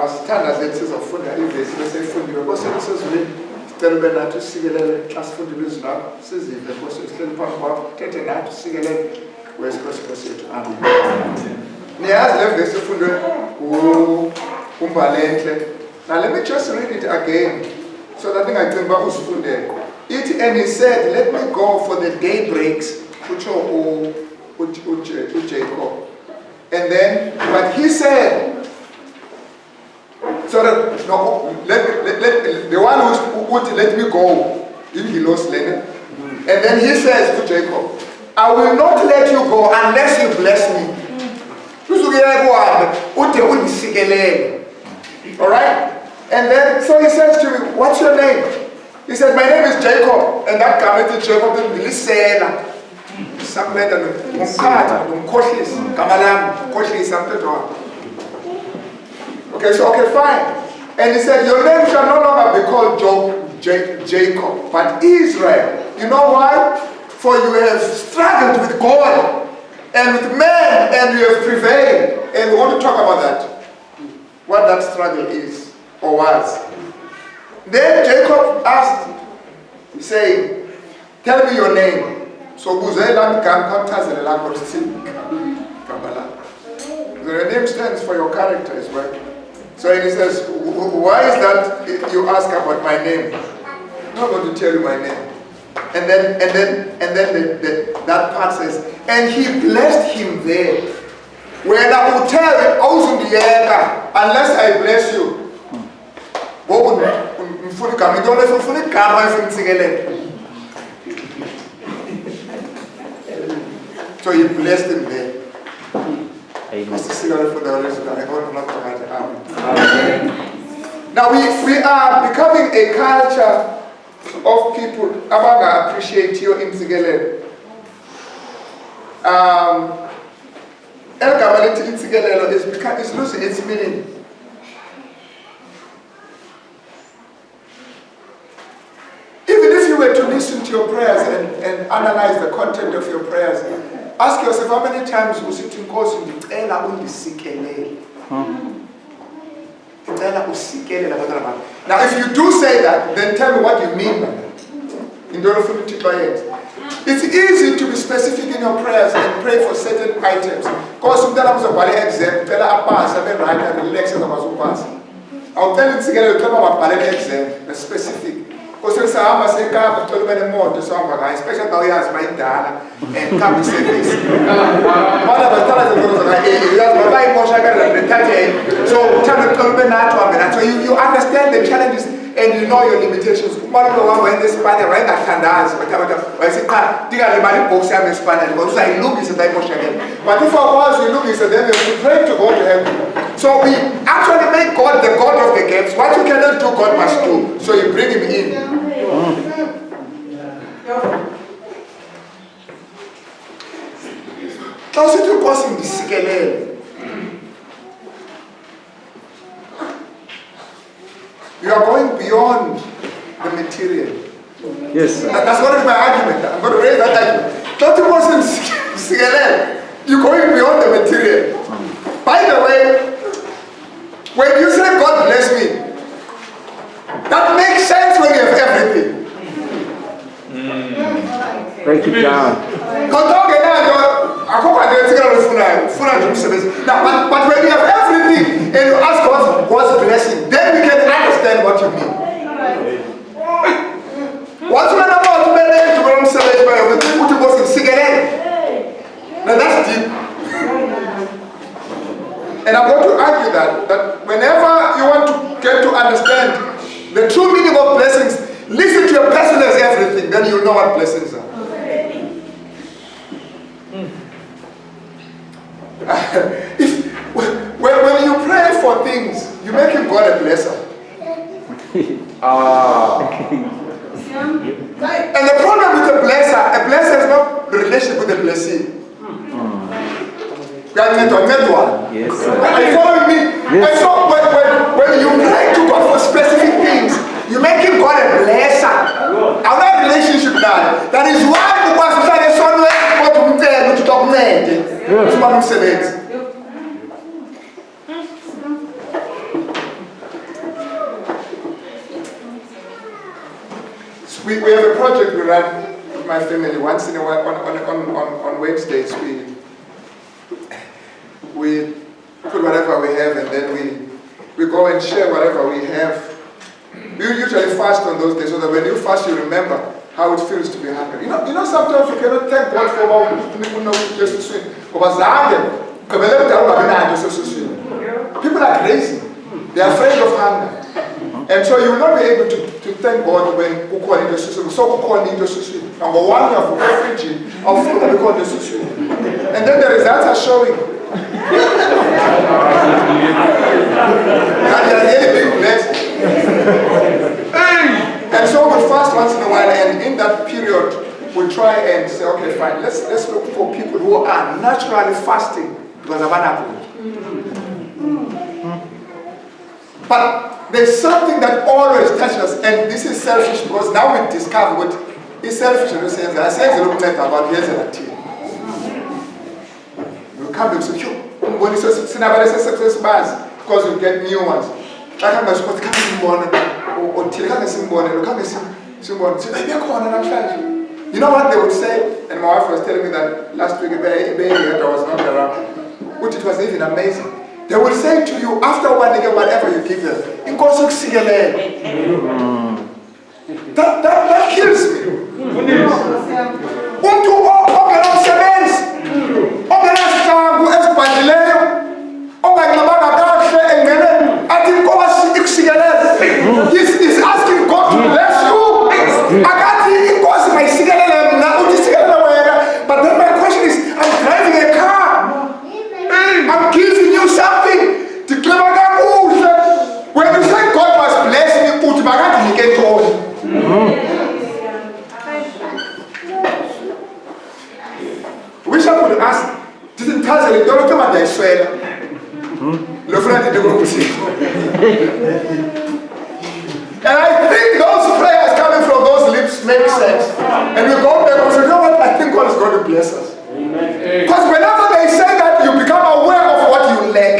masithanda zethu sizofunda ivesi bese ifundiwe Nkosi sesizwini sicela ube nathi usikelele xa sifundile izwi lakho sizive Nkosi sihleli phambi kwakho thethe nathi usikelele Nkosi yethu amen. Niyazi le vesi ifundwe uMbalenhle. Now let me just read it again so that ngingagcini uba usifundele. It and he said, let me go for the day breaks, utsho uJacob. And then, but he said, so that no, let the one who would let me go, he lost Leonard. And then he says to Jacob, I will not let you go unless you bless me. Alright? And then, so he says to me, what's your name? He said, my name is Jacob. And that guy to Jacob didn't really say that. Something Okay, so okay, fine. And he said, your name shall no longer be called Jacob, but Israel. You know why? For you have struggled with God and with men, and you have prevailed. And we want to talk about that. What that struggle is, or was. Then Jacob asked, saying, tell me your name. So your name stands for your character as well. So he says, why is that you ask about my name? I'm not going to tell you my name. And then that part says, and he blessed him there. When I will tell you, unless I bless you. So he blessed him there. Amen. Now we are becoming a culture of people who appreciate your insigelelo. Insigelelo is losing its meaning. Even if you were to listen to your prayers and analyze the content of your prayers, ask yourself how many times you sit in course and now if you do say that, then tell me what you mean by that. It's easy to be specific in your prayers and pray for certain items. Because sometimes I have an exam, I'll tell you about an exam, that's specific. Because I'm saying, I'm told many more to some guys, especially now he has my dad and come to say this. One of the times so you understand the challenges and you know your limitations. But if I was, you look, then you pray to go to heaven. So we actually make God the God of the gates. What you cannot do, God must do. So you bring him in. You are going beyond the material. Yes, sir. That's going to be my argument. I'm going to raise that argument. You're going beyond the material. By the way, when you say God bless me, that makes sense when you have everything. Break it down. Now, but when you have everything and you ask God's blessing, then we can understand what you mean. What's when about to now that's deep. And I'm going to argue that whenever you want to get to understand the true meaning of blessings, listen to a person as everything, then you know what blessings are. When you pray for things, you make him God a blesser. And the problem with a blesser is not the relationship with the blessing. Yes, are you following me? Yes. And so when you pray to God for specific things, you make him God a blesser. Our relationship now. That is why because we have a project we run with my family once in a while on Wednesdays. We put whatever we have and then we go and share whatever we have. We usually fast on those days so that when you fast you remember how it feels to be hungry. You know sometimes you cannot thank God for people are crazy. They are afraid of hunger. And so you will not be able to thank God when you call into sushi. So call into sushi. Number one, you have to go frigid. I'll feel that we call the sushi. And then the results are showing. And they are really big blessed. And so we'll fast once in a while, and in that period, we'll try and say, okay, fine, let's look for people who are naturally fasting because of an But there's something that always touches us, and this is selfish because now we discover what is selfish in the sense that I say a little bit about here's a tea. We'll come and say, when you say success bars, because you get new ones. I can't go to you know what they would say? And my wife was telling me that last week, baby, I was not around, which it was even amazing. They will say to you after one day, whatever you give them, that kills He's asking God to bless you. But then my question is, I'm driving a car. I'm giving you something. When you say God must bless me, you get told. Wish I could ask, didn't tell you, don't come and I swear. And I think those prayers coming from those lips make sense. And we go back and say, you know what? I think God is going to bless us. Because whenever they say that, you become aware of what you lack.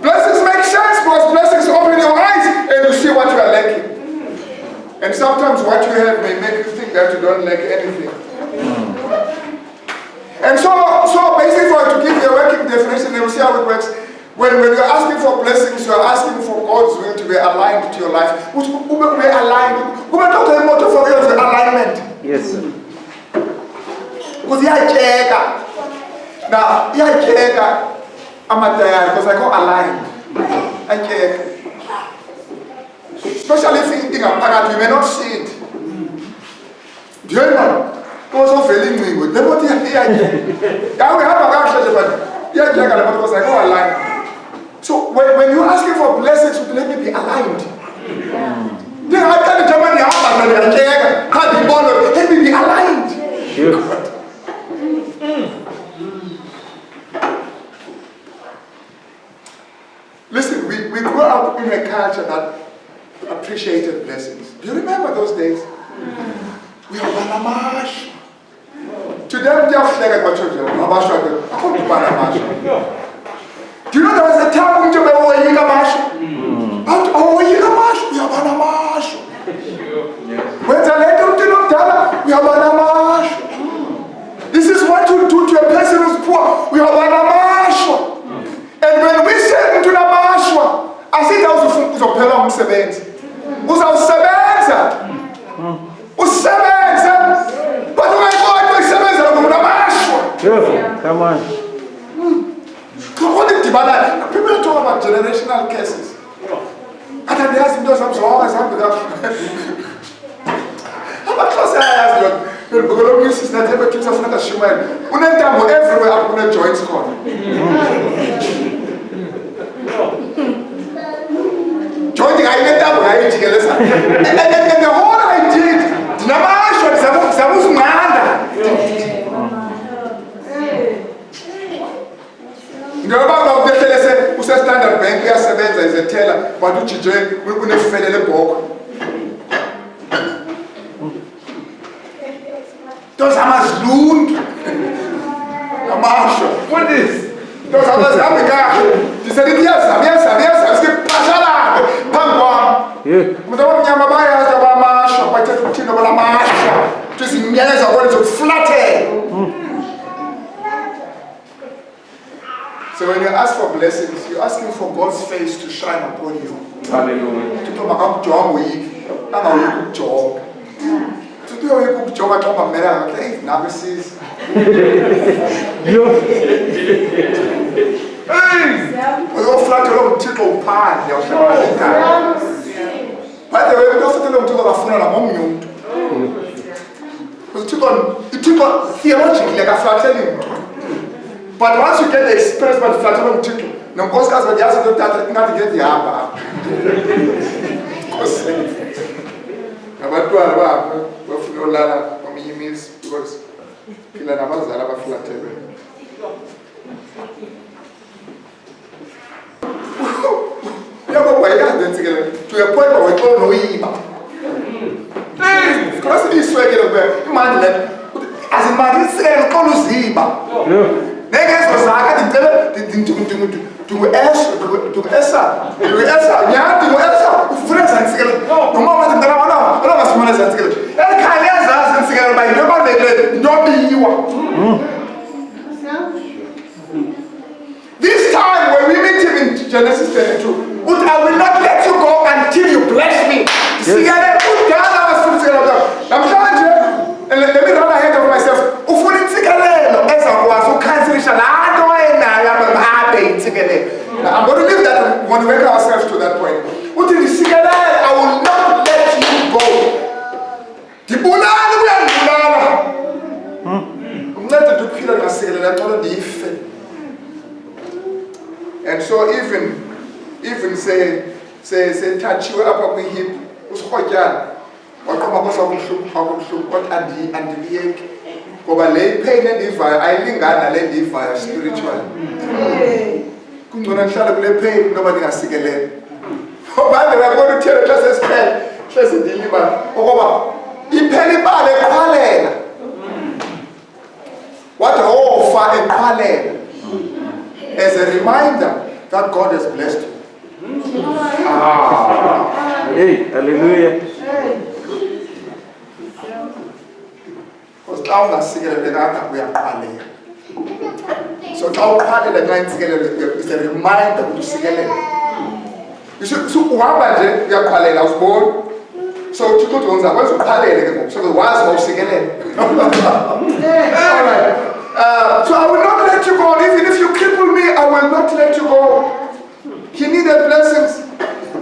Blessings make sense because blessings open your eyes and you see what you are lacking. And sometimes what you have may make you think that you don't lack anything. And so basically to give you a working definition, and we'll see how it works. When you're asking for blessings, you're asking for God's will to be aligned to your life. Which will be aligned. Who will talk about for you alignment? Yes, sir. Because now, I'm at because I got aligned. I check. Especially if you think I'm packed, you may not see it. Do you know? Because of feeling me good. Never did I we have a God, but because I go aligned. So when you're asking for blessings, let me be aligned. Then I tell the German, let me be aligned. Listen, we grew up in a culture that appreciated blessings. Do you remember those days? We are Banamash. To them, they are flagged by children. I come to Banamash. Do you know there was a time when you were Yigamash? But Yigamash, we are Banamash. When the lady did not tell her, we are Banamash. This is what you do to a person who's poor. We are Banamash. And when we say into the Mashwa, I see those who are Pelham Sevens. Who's our Sevens? Who's Sevens? But when I go to Sevens, I'm going to Mashwa. Come on. People talk about generational cases. And then they ask him, does something wrong? How much closer I ask you? You're going to use this, that ever keeps us not a human. When they come everywhere, I'm going to join squad. Joining, I went up, I did together. And the whole I did, Namash, Samus Manda. Ngaba ngokuthelese useStandard Bank uyasebenza as a teller but uJJ unefelele bhoko. Those amazlund. Amasho. What is? Those amazamika. Diseritia sabia skipashala pangwa. umuntu abamnyama bayazi abamasha bathetha ukuthini abalamasha ukuthi sinyeleza kwena zokuflathela. So when you ask for blessings, you're asking for God's face to shine upon you. Hallelujah. Tuto makakujonga uyiki, angawuyiki ukujonga. Tuto uyiki ukujonga xa ungamela ngathi hey nabe sisi. Uyoflathela uMthixo uphandle awuhlala ekhaya. By the way, uyoflathela uMthixo akafuna namomnye umuntu. Uthixo theologically akaflatheli umuntu. But once you get the experience by the flattering uMthixo, nonkosikazi bayazi into yokuthatha ingathi ngiyahamba. Nkosi. Abantwana babo bafuna ulala kweminye imizi because phila nabazali abaflathelwe. Yabo bayazi ntsikelela. To a point where we don't know yiba. Because iswekele kube imali le azimali ntsikelela uqala uziba. Negezo zakhe ndicela ndingu-esa nyathi ngu-esa ufuna zantsikele noma wathi mntana wona masifumane zantsikele elikhaya liyazazi zantsikele uba yinto ebalulekileyo yinto yobiyiwa. This time when we meet him in Genesis 32, I will not let you go until you bless me. Sikele kudala wasifuna namhlanje and let me run ahead of myself. Ufuna intsikelelo ezakwazi ukukhanselisha laa nto enayo abe intsikelelo. I'm going to leave that when we wake ourselves to that point. Uthi ndisikelele, I will not let you go. Ndibulala uyandibulala. Umncede ukuphila ndingasikelela xolo ndife. And so even say touchiwe apha kwihip usirhotyana. Waqoma kwasakubuhlungu kodwa andiliyeki ngoba le pain endiyivayo ayilingana le ndiyivayo spiritual. Kungcono ndihlala kule pain noba ndingasikeleli. By the way, I'm going to tell you just as hleze ndiyilibala ukuba iphela ibala eqhwalela. Wathi wofa eqhwalela as a reminder that God has blessed you. Hey, hallelujah. Because now that's sikelelekanga uyaqhalela. So now uqhalela xa intsikelelo is a reminder ukuthi usikelele. Uhamba nje uyaqhalela usiboni. So uthixo uthi wenza kwenza uqhalele ke ngoku so wazi uba usikelele. All right. So I will not let you go. Even if you cripple me, I will not let you go. He needed blessings.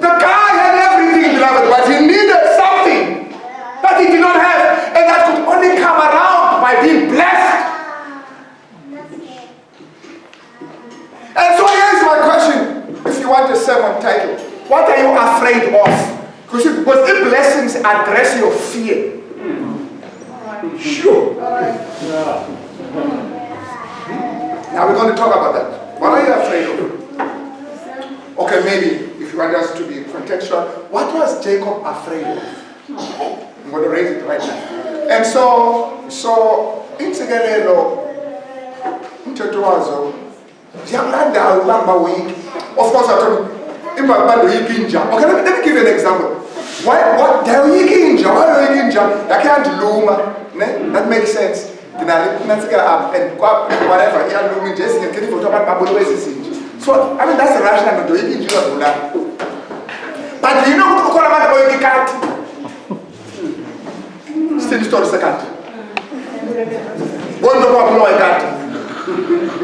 The guy had everything, beloved, but he needed something that he did not have, and that could only come around by being blessed. And so here's my question, if you want a sermon title. What are you afraid of? Because if blessings address your fear. Sure. Now we're going to talk about that. What are you afraid of? Okay, maybe if you want us to be contextual, what was Jacob afraid of? I'm going to raise it right now. And so intsikelelo umthetho wazo ziyakulanda ubamba wiki. Of course, I told him imbandu yipinja. Okay, let me give you an example. What dayoyikinja? Why yoyikinja? Yakhandiluma, ne? That makes sense. Dinalitsikela up and whatever. Iyaluma nje singekeli for abantu babona wezizinto. So, I mean, that's the rational method. You can do that. But you know what you call a cat? Still story second. One of them know a cat.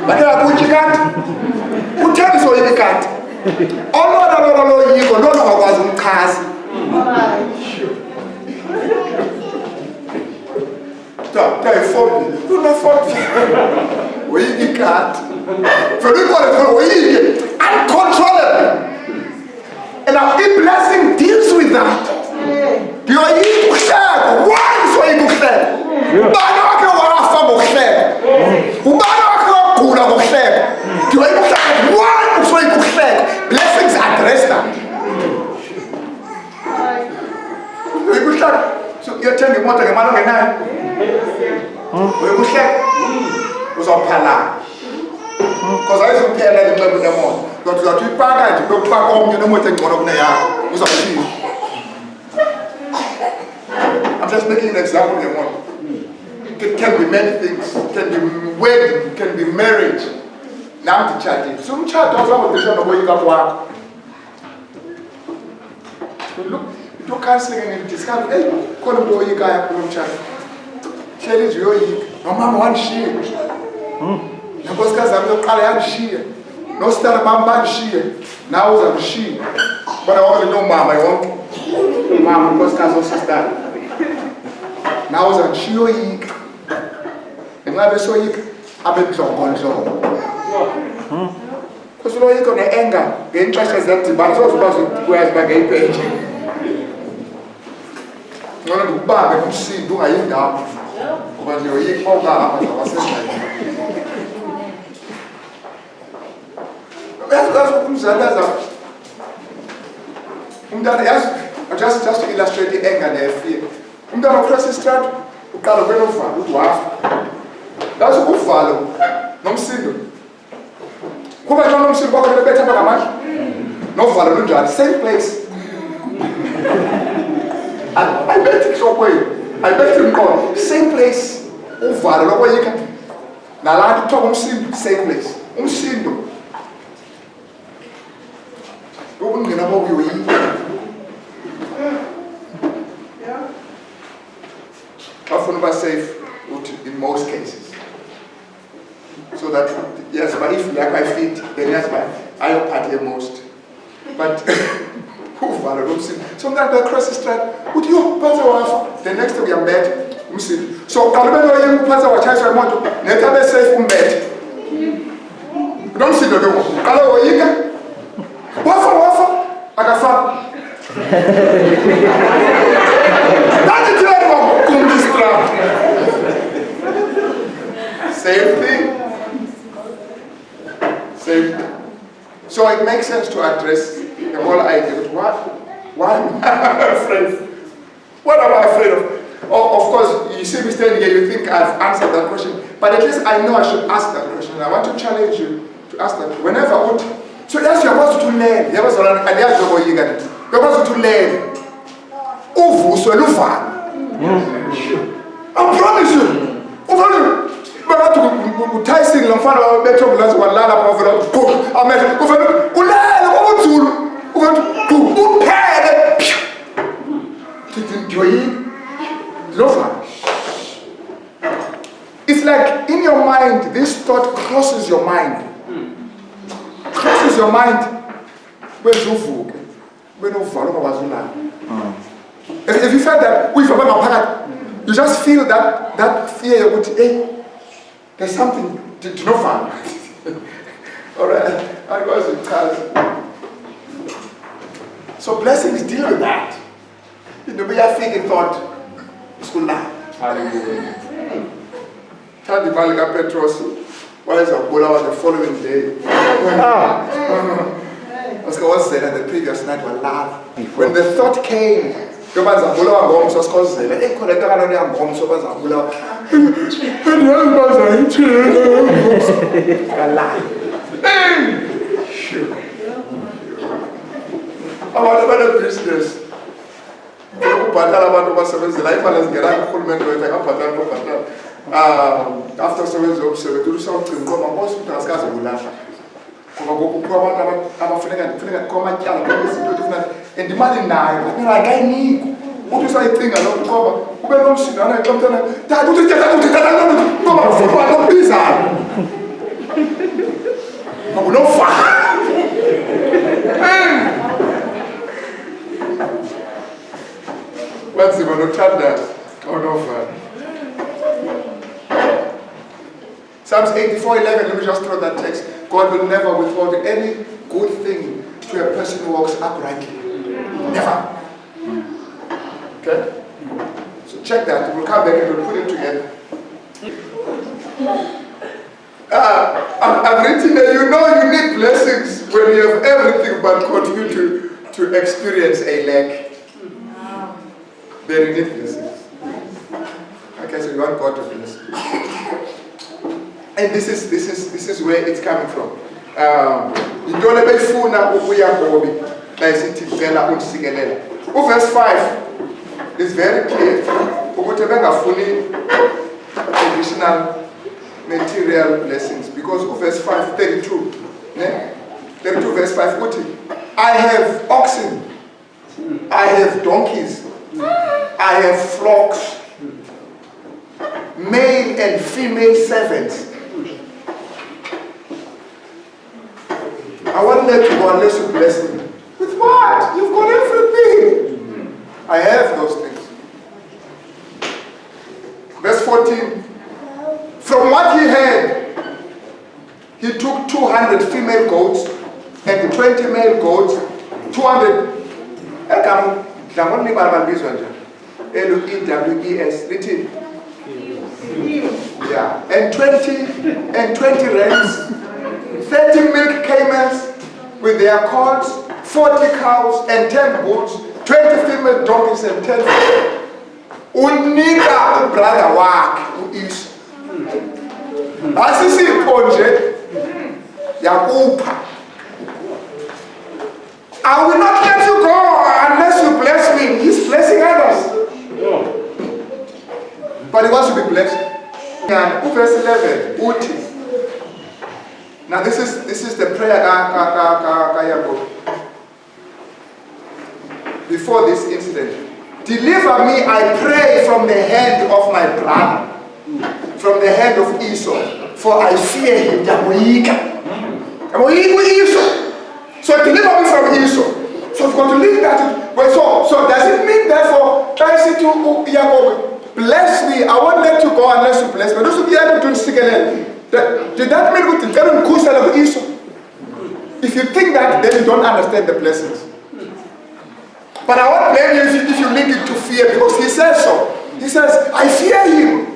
But you have a cat. Who tells you a cat? Oh, no, you go. No, I wasn't cast. Tell you 40. Do not 40. We cat. For people uncontrollable. And now the blessing deals with that. You are eating kushaka. Why so you kushaka? Bana wake warafa kushaka. Bana wake wakula kushaka. You are kushaka. Why so you kushaka? Blessings address that. You kushaka. So you're telling me what the man can have? You kushaka. Was on pala. Because I used to pay like the level of the month. But you are too packed, you don't pack home, you know what you're going to just making an example of one. It can be many things. It can be wedding, it can be marriage. Now I'm chatting. Some chat also about the show of going up work. Look, you counseling and discuss. Hey, call him to you guy up chat. Share is your no mama one share. No boss guys I'm not calling share. No star mama share. Now I'm she. But I want to know mama. I want mama boss guys also start. Now I'm she or you. And I saw you. I've been so control. Because you know you're gonna anger. The interest is that but so supposed to go as back a page. You want to buy and see do I eat down. Because you're eating all that. That's what I'm saying. Just to illustrate the anger and the fear. I'm going to cross the street. You can't go over. That's a good follow. No single. Who I don't see about the better man? No follow, no judge. Same place. I bet it's away. I bet him call. Same place. Who follow? No way you can. Now, I to talk same place. Single. Don't you know how you eat? Often was safe in most cases. So that, yes, but if like my feet, then yes, I'll party most. But who follow? Sometimes I cross the street, would you pass our the next time we are bed? So, I remember you pass our chance, I want to never be safe from bed. Don't see the door. Hello, you can. Waffle, I got fun. That's the same thing. Same thing. So it makes sense to address the whole idea. Why am I afraid? What am I afraid of? Oh, of course, you see me standing here, you think I've answered that question. But at least I know I should ask that question. I want to challenge you to ask that whenever I want. So yes, you're supposed to learn. You're supposed to learn. I promise you. But to tie sing on fire of better than one line of the book. I met it's like in your mind, this thought crosses your mind. Crosses your mind. If you felt that you just feel that fear would, hey, there's something to know fun. Alright, I was in class. So blessings deal with that. You know, I think it thought school now. Tell the Baliga Petros, why is a Bola the following day? Oscar was said that the previous night were laugh. When the thought came, you was a Bola and was called the hey, could I go on and bomb so was a Bola? Sure. About the business. After service observe, do something, go on hospital as gas will laugh. And the man in nine, I need. What is I think I don't cover? Who don't see that I come to that? That no fire. What's the one who tried that? Oh no fire. Psalms 84:11, let me just throw that text. God will never withhold any good thing to a person who walks uprightly. Never. Okay? So check that. We'll come back and we'll put it together. I've written that you know you need blessings when you have everything but continue to experience a lack. Then you need blessings. Okay, so you want God to bless you. And this is where it's coming from. You don't let me fool now we are going. Verse 5 is very clear. ukuthi bengafuni additional material blessings, because of verse 5, 32. 32 verse 5, I have oxen, I have donkeys, I have flocks, male and female servants. I won't let you go unless you bless me. With what? You've got everything. I have those things. Verse 14. From what he had, he took 200 female goats and 20 male goats, 200. Yeah, and 20 rams, 30 milk camels with their colts, 40 cows and 10 bulls, 20 female donkeys and 10. Unika brother wakhe is. Asisipho nje yakupha. I will not let you go unless you bless me. He's blessing others. But he wants to be blessed. And verse 11, Uti. Now this is the prayer before this incident. Deliver me, I pray, from the hand of my brother, from the hand of Esau, for I fear him. So deliver me from Esau. So we've got to leave that. But so does it mean therefore, I say to Jacob, bless me, I won't let you go unless you bless me. Did that mean with the of Esau? If you think that, then you don't understand the blessings. But I won't blame you if you link it to fear, because he says so. He says, I fear him.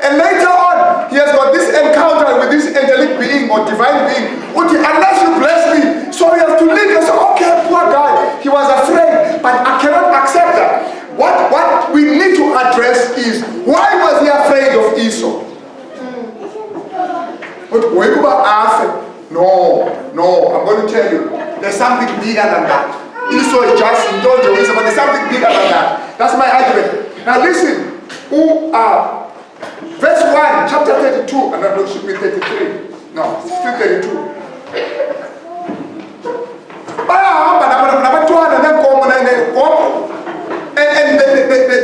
And later on, he has got this encounter with this angelic being or divine being. Unless you bless me. So we have to link and say, okay, poor guy, he was afraid, but I cannot accept that. What we need to address is, why was he afraid of Esau? No, I'm going to tell you, there's something bigger than that. Esau is just indulged, but there's something bigger than that. That's my argument. Now listen, verse 1, chapter 32, and no, it should be 33. No, it's still 32. And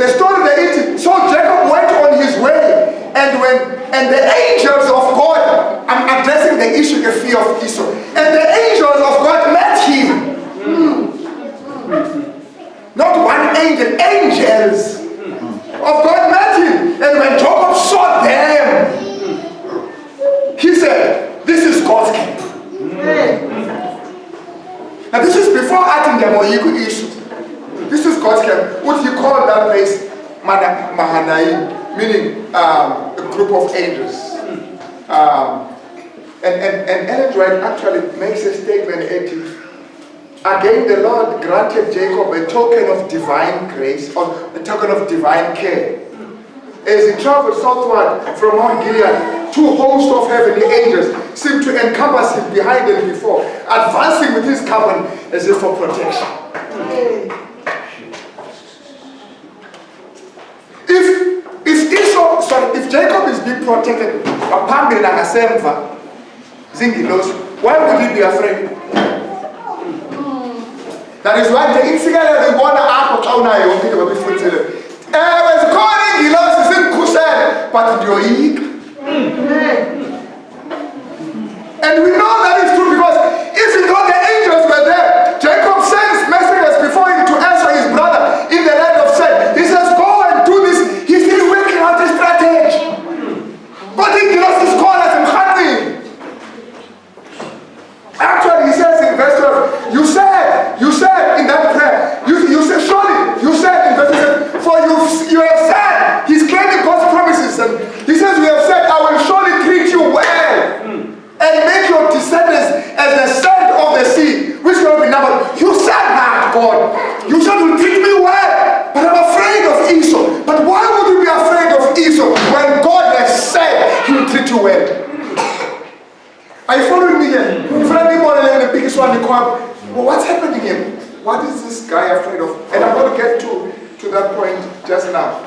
the story they eat. So Jacob went on his way, and the angels of God, I'm addressing the issue, the fear of Esau, and the angels of God met him. Not one angel, angels of God met him. And when Jacob saw them, he said, this is God's camp. Now this is before adding the Moyiku issue. This is God's camp. What he called that place Mahanaim, meaning a group of angels. And Ellen White actually makes a statement, again the Lord granted Jacob a token of divine grace, or a token of divine care. As he traveled southward from Mount Gilead, 2 hosts of heavenly angels seemed to encompass him behind and before, advancing with his company as if for protection. If Jacob is being protected, why would he be afraid? That is why the incident they want to act of Auna, you think about before it. Was calling Gilos is in Kusel, but you're and we know that is true, because if you know the angels were there, Jacob sends messengers before him to answer his brother in the land of Seth. He says, go and do this. He's still working out a strategy. But he Gilos is called as him hunting. Actually, he says in verse 12, you said in that prayer, you said, surely, you said in verse 12, for you have said, he's claiming God's promises, and he says, you have said, I will surely treat you well, and make your descendants as the sand of the sea, which cannot be numbered. You said that, God. You said you'll treat me well, but I'm afraid of Esau. But why would you be afraid of Esau when God has said he will treat you well? Are you following me here? If anybody the biggest one, well, what's happening here? What is this guy afraid of? And I'm going to get to that point just now.